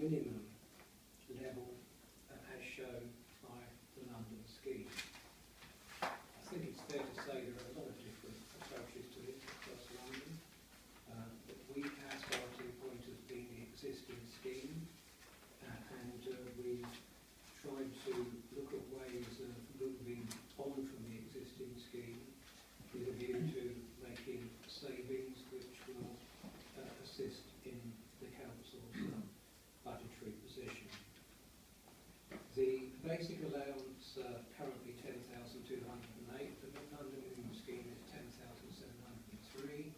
minimum level as shown by the London scheme. I think it's fair to say there are a lot of different approaches to this across London, but our starting point has been the existing scheme, and we've tried to look at ways of moving on from the existing scheme with a view to making savings which will assist in the council's budgetary position. The basic allowance currently 10,208, the London minimum scheme is 10,703,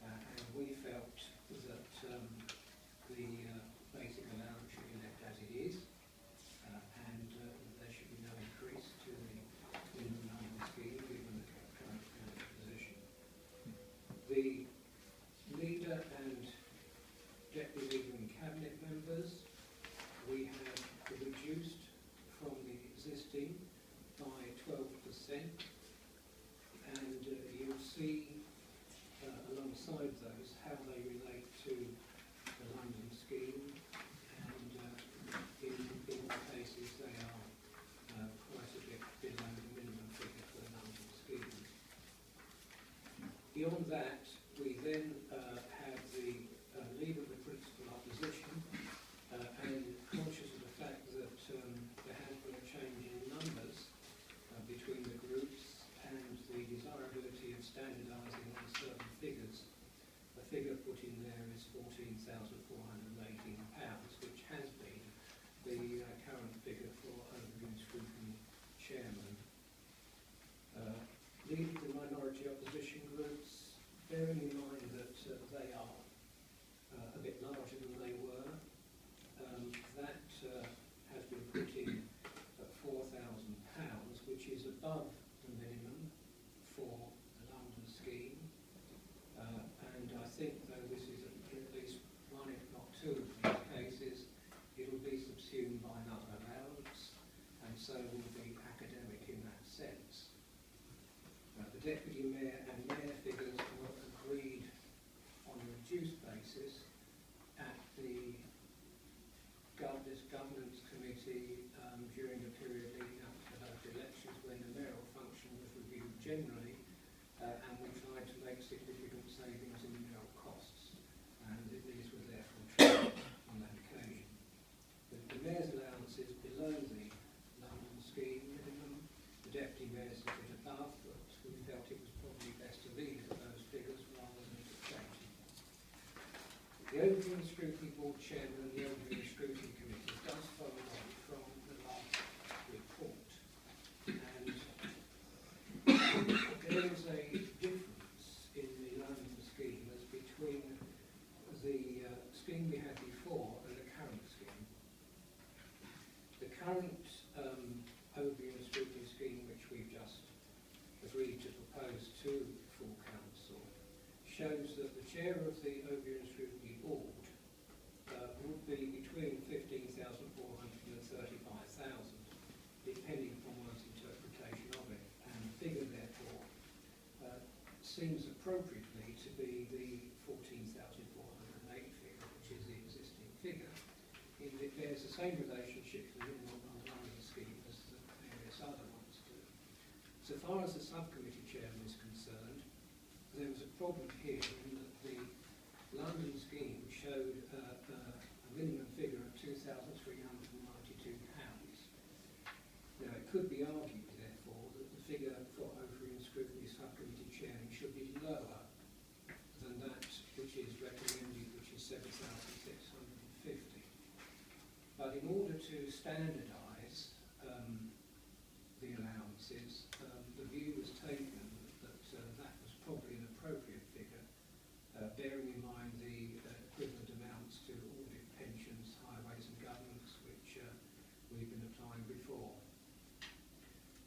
and we felt that the basic allowance should be left as it is, and there should be no increase to the minimum London scheme given the current position. The leader and deputy leader and cabinet members, we have reduced from the existing by 12%, and you'll see alongside those how they relate to the London scheme, and in all cases they are quite a bit below the minimum figure for the London scheme. Beyond that, we then have the leader of the principal opposition, and conscious of the fact that there has been a change in numbers between the groups and the desirability of standardising on certain figures, the figure put in there is £14,418, which has been the current figure for overview scrutiny chairman. Leading the minority opposition groups, bearing in mind that they are a bit larger than they were, that has been put in at £4,000, which is above the minimum for the London scheme, and I think, though this is at least one if not two of these cases, it will be subsumed by another allowance, and so will be academic in that sense. The deputy mayor and mayor figures were agreed on a reduced basis at the governance committee during the period leading up to the local elections, when the mayoral function was reviewed generally, and we tried to make significant savings in mayoral costs, and these were therefore tried on that occasion. The mayor's allowance is below the London scheme minimum, the deputy mayor's is a bit above, but we felt it was probably best to leave it at those figures rather than changing. The Overview and Scrutiny Board Chairman and the Overview and Scrutiny Committee does follow on from the last report, and there is a difference in the London scheme as between the scheme we had before and the current scheme. The current Overview and Scrutiny scheme, which we've just agreed to propose to full council, shows that the chair of the Overview and Scrutiny Board would be between 15,400 and 35,000, depending upon one's interpretation of it, and the figure therefore seems appropriately to be the 14,408 figure, which is the existing figure. It bears the same relationship to the minimum on the London scheme as the various other ones do. So far as the subcommittee chairman is concerned, there was a problem here in that the London scheme showed a minimum figure of £2,392. Now, it could be argued, therefore, that the figure for Overview and Scrutiny subcommittee chairman should be lower than that which is recommended, which is 7,650. But in order to standardise the allowances, the view was taken that that was probably an appropriate figure, bearing in mind the equivalent amounts to audit pensions, highways and governments, which we've been applying before.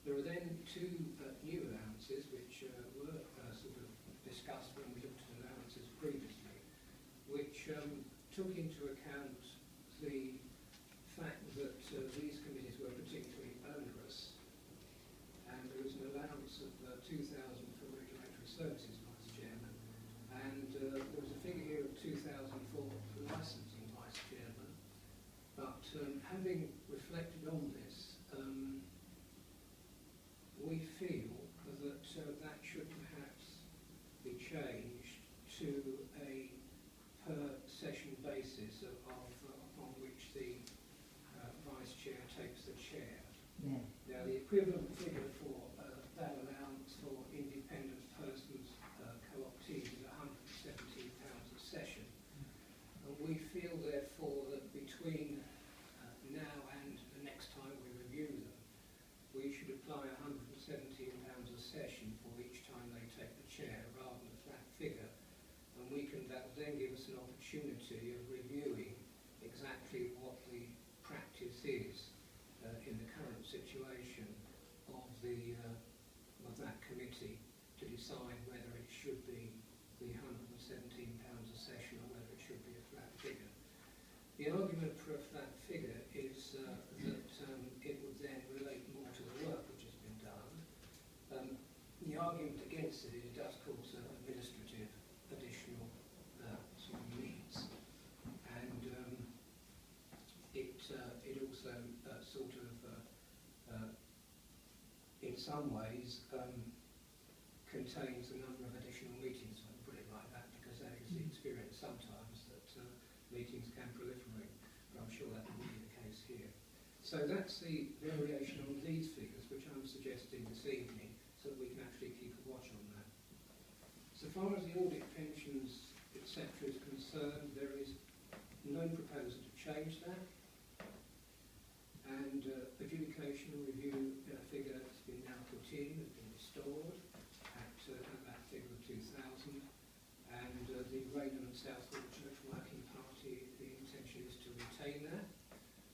There are then two new allowances which were sort of discussed when we looked at allowances previously, which took into account the fact that these committees were particularly onerous, and there was an allowance of 2,000 for regulatory services, Vice Chairman, and there was a figure here of 2,000 for licensing, Vice Chairman, to a per session basis on which the vice chair takes the chair. Yeah. Now, the equivalent figure for that allowance for independent persons co-optees is £117 a session. And we feel, therefore, that between now and the next time we review them, we should apply £117 a session for each time they take the chair, rather than a flat figure. And that will then give us an opportunity of reviewing exactly what the practice is in the current situation of that committee, to decide whether it should be the £117 a session or whether it should be a flat figure. The argument for a flat figure is that it would then relate more to the work which has been done. The argument against it is it does cause administrative additional sort of needs, and it also sort of in some ways contains a number of additional meetings, if I can put it like that, because that is the experience sometimes that meetings can proliferate, but I'm sure that won't be the case here. So that's the variation on these figures which I'm suggesting this evening, so that we can actually keep a watch on that. So far as the audit pensions, etc. is concerned, there is no proposal to change that. And adjudication and review figure has been now put in, has been restored at that figure of 2,000. And the Raynham and Southwood Church Working Party, the intention is to retain that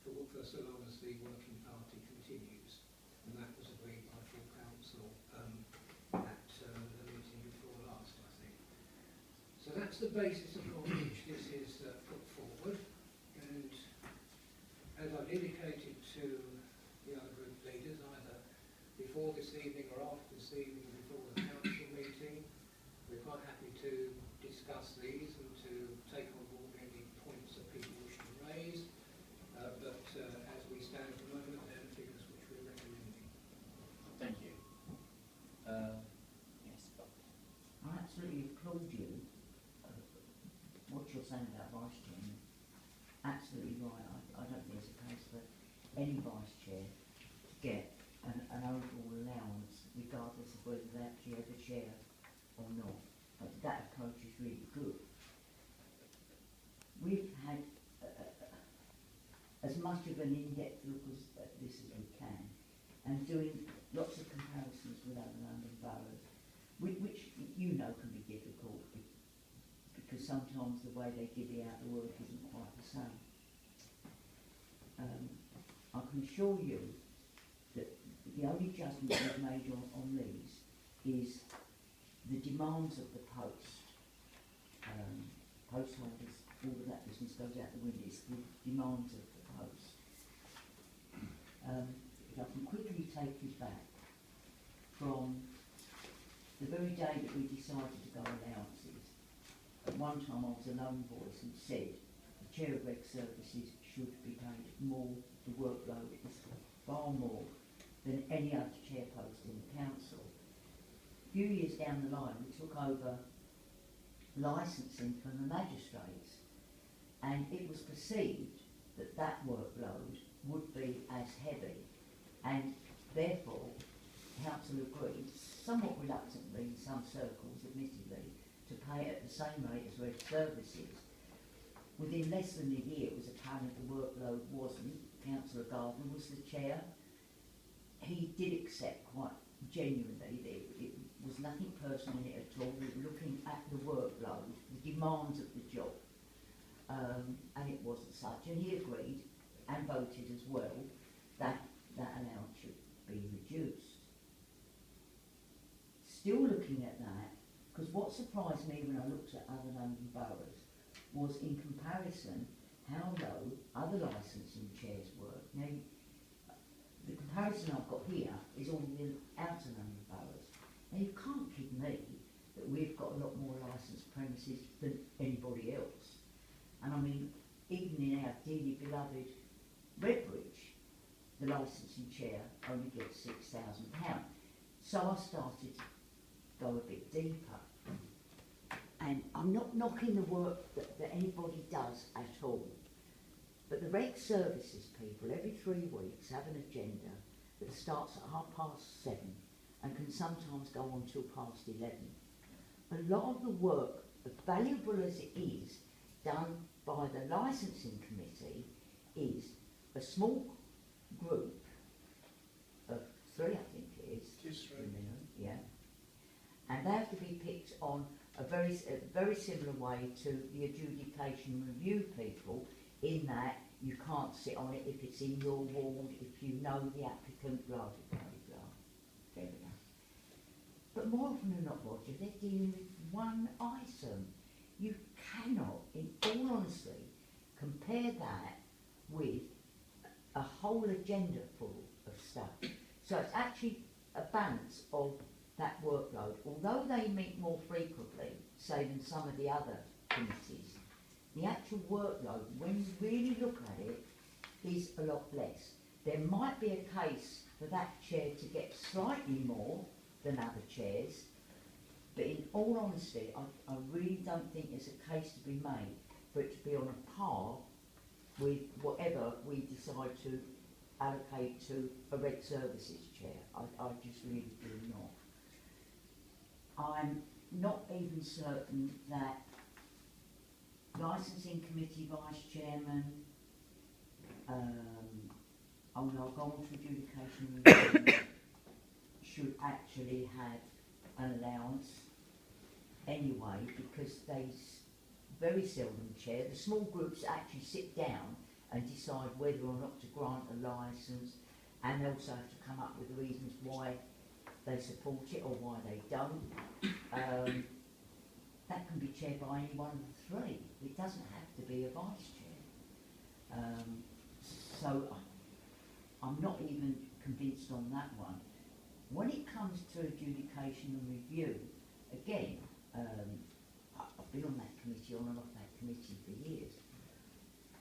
for so long as the working party continues. And that was agreed by full council at the meeting before last, I think. So that's the basis upon which this is put forward. And as I've indicated to the other group leaders, either before this evening or after this evening, before the council meeting, we're quite happy to discuss these and to take on board any points that people wish to raise. But as we stand at the moment, they're the figures which we're recommending. Thank you. Yes. I absolutely applaud you. What you're saying about vice chairman, absolutely right. I don't think there's a case for any vice chair to get an overall allowance, regardless of whether they actually have a chair or not. That approach is really good. We've had as much of an in-depth look at this as we can, and doing lots of comparisons with other London boroughs, which you know can be difficult because sometimes the way they divvy out the work isn't quite the same. I can assure you that the only judgment we've made on these is the demands of the post. Post holders, all of that business goes out the window. It's the demands of the post. If I can quickly take you back from the very day that we decided to go allowances, at one time I was a lone voice and said the chair of reg services should be paid more. The workload is far more than any other chair post in the council. A few years down the line, we took over licensing from the magistrates, and it was perceived that that workload would be as heavy, and therefore council agreed, somewhat reluctantly in some circles admittedly, to pay at the same rate as reg services. Within less than a year it was apparent the workload wasn't. Councillor Gardner was the chair. He did accept quite genuinely that it was nothing personal in it at all. We were looking at the workload, the demands of the job, and it wasn't such. And he agreed and voted as well that that allowance should be reduced. Still looking at that, because what surprised me when I looked at other London boroughs was in comparison how low other licensing chairs were. Now, the comparison I've got here is all the outer London boroughs. Now, you can't kid me that we've got a lot more licensed premises than anybody else. And I mean, even in our dearly beloved Redbridge, the licensing chair only gets £6,000. So I started to go a bit deeper. and I'm not knocking the work that anybody does at all, but the reg services people every 3 weeks have an agenda that starts at 7:30 and can sometimes go on till past 11. A lot of the work, as valuable as it is, done by the licensing committee is a small group of 3, I think it is. It is 3. Yeah. And they have to be picked on a very similar way to the adjudication review people, in that you can't sit on it if it's in your ward, if you know the applicant, blah, blah, blah, blah. Fair enough. But more often than not, Roger, they're dealing with one item. You cannot, in all honesty, compare that with a whole agenda full of stuff. So it's actually a balance of that workload. Although they meet more frequently, say, than some of the other committees, the actual workload, when you really look at it, is a lot less. There might be a case for that chair to get slightly more than other chairs, but in all honesty, I really don't think there's a case to be made for it to be on a par with whatever we decide to allocate to a reg services chair. I just really do not. I'm not even certain that licensing committee vice chairman, oh no, I'll go on to adjudication review, should actually have an allowance anyway, because they very seldom chair. The small groups actually sit down and decide whether or not to grant a licence, and they also have to come up with reasons why they support it or why they don't. That can be chaired by any one of the 3. It doesn't have to be a vice chair. So I'm not even convinced on that one. When it comes to adjudication and review, again, I've been on that committee, on and off that committee for years.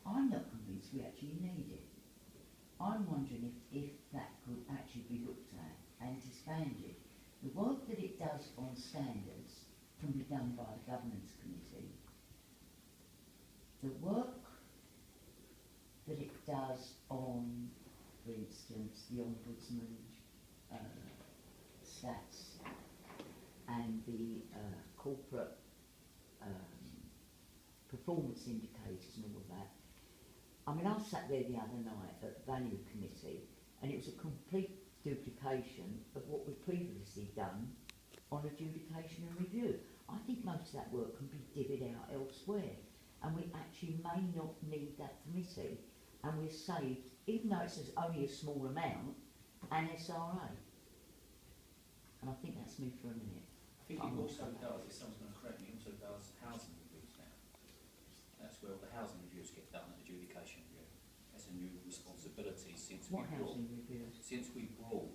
I'm not convinced we actually need it. I'm wondering if that could actually be looked at and disbanded. The work that it does on standards can be done by the governance committee. The work that it does on, for instance, the ombudsman stats and the corporate performance indicators and all of that. I mean, I sat there the other night at the value committee, and it was a complete duplication of what we've previously done on adjudication and review. I think most of that work can be divvied out elsewhere, and we actually may not need that committee, and we're saved, even though it's only a small amount, an SRA. And I think that's me for a minute. I think it also does, if someone's going to correct me, it also does housing reviews now. That's where all the housing reviews get done, an adjudication review. That's a new responsibility since What housing reviews? since we brought